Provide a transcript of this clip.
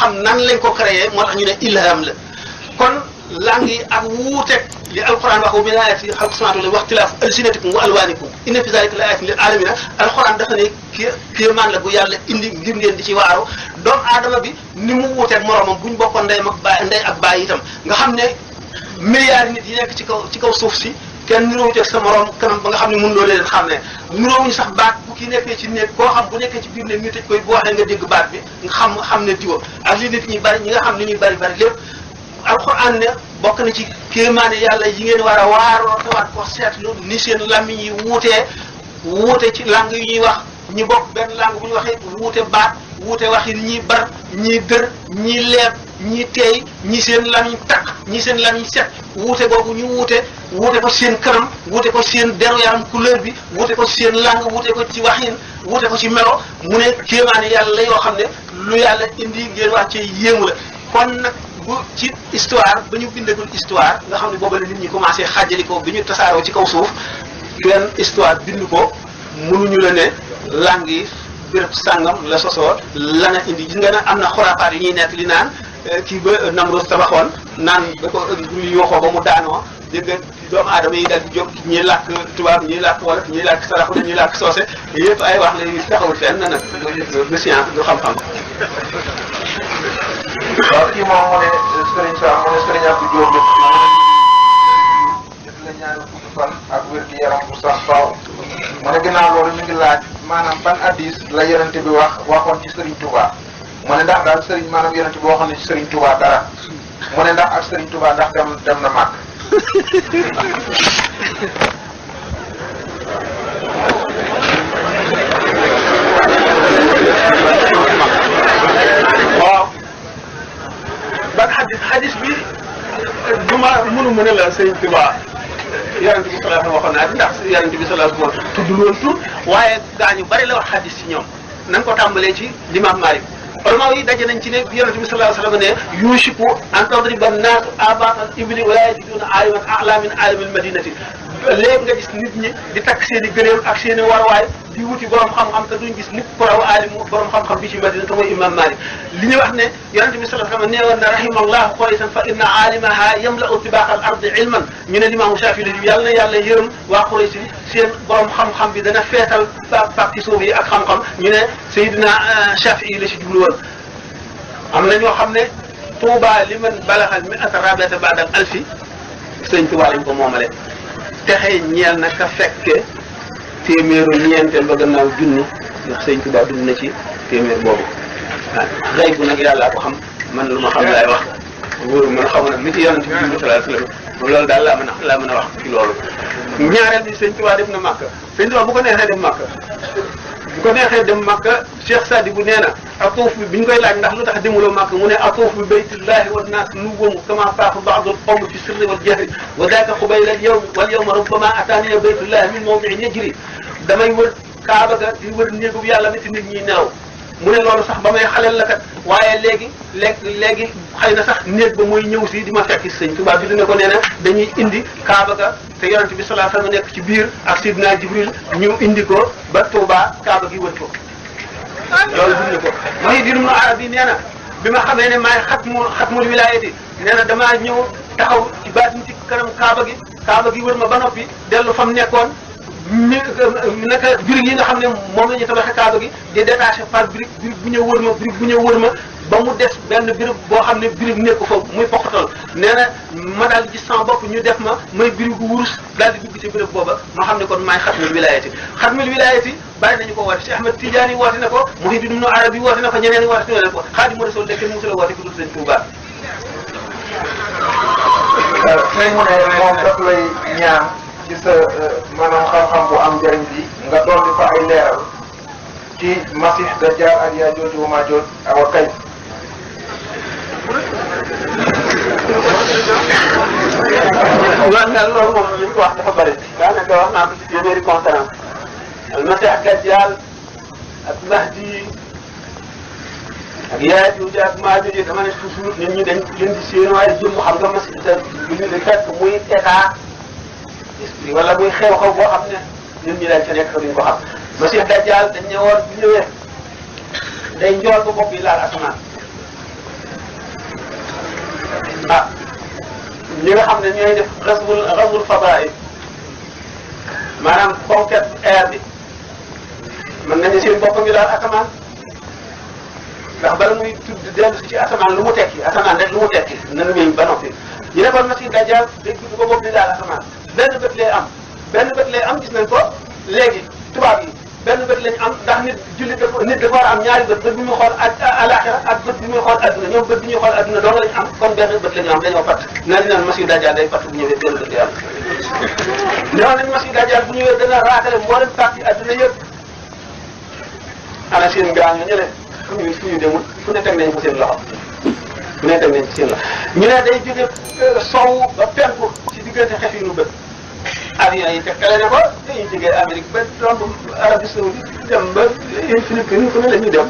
xam nan lañ ko créé moo tax ñu ne ilham la kon langue yi ak wuuteeg li alquran wax wa min ayati xalqu samawati wal ardi wa ixtilaafu alsinatikum wa alwanikum inna fi zalika la ayatin lil alamina alquran dafa ne kéemaan la bu yàlla indi ngir ngeen di ci waaru doomu aadama bi ni mu wuuteeg moromam buñ bokkoon ndey ak baay itam nga xam ne milliards nit yi nekk ci kaw suuf si kenn niroowuteeg sa morom kanam ba nga xam ne mën loo leen xam ne niroowuñu sax baat bu ki nekkee ci néeg koo xam bu nekkee ci biir néeg ñu tëj koy bu waxee nga dégg baat bi nga xam ne diwa ak li nit ñi bari ñi nga xam ni ñuy bari lépp alquran ne bokk na ci kéemaane yàlla yi ngeen war a waaroo te war ko seetlu ni seen làmmiñ yi wuute ci langue yu ñuy wax ñi bokk benn langue bu ñu waxee wuute baat wuute waxin ñii bar ñii dër ñii leeb ñii teey ñii seen làmmiñ takk ñii seen làmmiñ set wuute boobu ñu wuute ko seen kanam wuute ko seen deru yaram couleur bi wuute ko seen langue wuute ko ci waxin wuute ko ci melo mu ne kéemaane yàlla yoo xam ne lu yàlla indi ngeen wax ci yéemu la kon nag bu ci histoire ba ñu bindagul histoire nga xam ne booba la nit ñi commencé xaajali ko bi ñu tasaaroo ci kaw suuf benn histoire bind ko mënuñu la ne langue yi béréb sàngam la sosoo lana indi gis nga ne am na xuraafaat yu ñuy nekk li naan kii ba Namroos tabaxoon naan da ko yooxoo ba mu daanoo dégg nga doomu aadama yi daal di jóg ñii làkk tubaab ñii làkk wolof ñii làkk saraxu ñii làkk soose yëpp ay wax la yu taxawul fenn nag du science du xam-xam. waaw kii moom mu ne Serigne Sam mu ne Serigne Abdou Diop def la ñaari gudd fan ak wér gi yaram bu sax faaw mu ne ginnaaw loolu ñu ngi laaj maanaam ban hadis la yonente bi waxoon ci Serigne Touba mu ne ndax daal Serigne maanaam yonente bi waxoon na ci Serigne Touba dara mu ne ndax ak Serigne Touba ndax dem na màgg. waaw ban xadis bi mënu ne la Serigne Touba yonente bi sallallahu waxoon naa ndax yonente bi sallallahu alayhi wasallam tuddul woon tur waaye gaañu bari la wax xadis ci ñoom nan ko tàmbalee ci l'imam Malik ulama yi daje nañ ci ne yonente bi sallallahu alayhi wasallam ne yushiku an tadriba an-nas abaqal ibli wa la yajiduna aliman a'la min alimil madinati léegi nga gis nit ñi di takk seen i gëléem ak seen i warwaay di wuti borom xam-xam te duñ gis nit ko raw alim borom xam-xam bi ci Madina te mooy imam Malik li ñu wax ne yonente bi sallallahu alayhi wasallam nee woon na rahimallahu Quraysan fa inna alimaha yamla'u tibaqa al-ardi ilman ñu ne Imam Shafi'i la yàlla na yàlla yërëm waa Quraysh seen borom xam-xam bi dana feetal parti suuf yi ak xam-xam ñu ne Seydina Shafi'i la ci jublu woon am na ñoo xam ne Touba li man balaxal mi ata rabata ba'da alfi sëñ Touba lañ ko moomale texe ñeel na ka fekke téeméeru ñeenteel ba gannaaw junni ndax sëñ Tuba dund na ci téeméer boobu ah xëy bu nag yàllaa ko xam man lu ma xam laay wax wóoru man xaw ma nag li ci yonent bi sallallahu alayhi wasallam loolu daal laa mën a wax ci loolu. ñaareel bi sëñ Tuba def na Makka sëñ Tuba bu ko neexee dem Makka bu ko neexee dem Makka Cheikh Sadi bu nee na atuuf bi ñu koy laaj ndax lu tax demuloo Makka mu ne atuuf bi baytillahi wan naas nuwwamu kama faafa ba'dul qawmi fi sirri wal jahri wa daaka qubayla al yawmi wal yawma rubbama ataaniya baytullahi min mawdi'in yajri damay wër Kaaba ga di wër néegub yàlla bi ci nit ñi nelaw mu ne loolu sax ba may xaleel la kat waaye léegi xëy na sax néeg ba mooy ñëw si di ma fekk sëñ Tuubaa bi dina ko nee na dañuy indi Kaaba ga te yonent bi sallallahu alayhi wasallam nekk ci biir ak Sidna Jibril ñu indi ko ba Tuubaa Kaaba gi wër ko loolu dund ko Muhyiddin Ibn Arabi nee na bi ma xamee ne maay xatmul wilaayati nee na damaa ñëw taxaw ci baatin ci kanam Kaaba gi wër ma ba noppi dellu fa mu nekkoon naka brique yi nga xam ne moom la ñu tabaxee Kaaba gi di détaché par brique bu ñëw wër ma ba mu des benn brique boo xam ne brique nekku fa muy poqatal nee na ma daal di gis sama bopp ñu def ma may brique bu wurus daal di dugg ci brique booba ma xam ne kon maay xatmul wilaayati bàyyi nañu ko woote Cheikh Ahmed Tidiane woote na ko Muhyiddin Ibn Arabi woote na ko ñeneen woote na ko Xaadimu Rasuul de kenn musula woote ku dul Sëñ Tuubaa. tey mu ne moom daf lay ñaan ci sa maanaam xam-xam bu am njëriñ bi nga dolli fa ay leeral ci Masih Dajjal ak Yaajuuj wa Maajuuj awa kay. waaw daal loolu moom li ñu ko wax dafa bëri daanaka wax naa ko ci téeméeri conférence al Masih Dajjal ak Mahdi ak Yaajuuj ak Maajuuj dama ne toujours nit ñi dañ leen di séen waaye jëmm xam nga Masih Dajjal fekk muy état esprit wala muy xew-xew boo xam ne ñun ñi dañ ca nekk duñ ko xam Masih Dajjal dañ ne woon bu ñëwee day njool ba bopp yi laal asamaan ñi nga xam ne ñooy def xaswul fadaay maanaam conquête air bi mën nañu seen bopp ngi daal asamaan ndax bala muy tudd dellu si ci asamaan lu mu tekki asamaan rek lu mu tekki nañu wéy ba noppi ñu ne kon Masiih Dajjaal day tudd ko bopp di daal asamaan benn bët lay am gis nañ ko léegi tubaab yi benn bët lañu am ndax nit dafa war a am ñaari bët bi muy xool alaxira ak bët bi muy xool adduna ñoom bët bi ñuy xool adduna dong lañu am kon benn bët lañu am dañoo fatt nañ naan Masiih Dajjaal day fatt bu ñëwee benn bët lay am ñoo nañ Masiih Dajjaal bu ñëwee dana raatale mboolem parti adduna yëpp ana seen gaa ñu ne fu ñu demul fu ne teg nañ ko seen loxo fu ne teg nañ ko seen loxo ñu ne day jóge sowu ba penku ci diggante xef yi nu bët avion yi tekkale ne ko dañuy jógee Amérique ba romb Arabie Saoudite dem ba Philippines fu ne la ñuy dem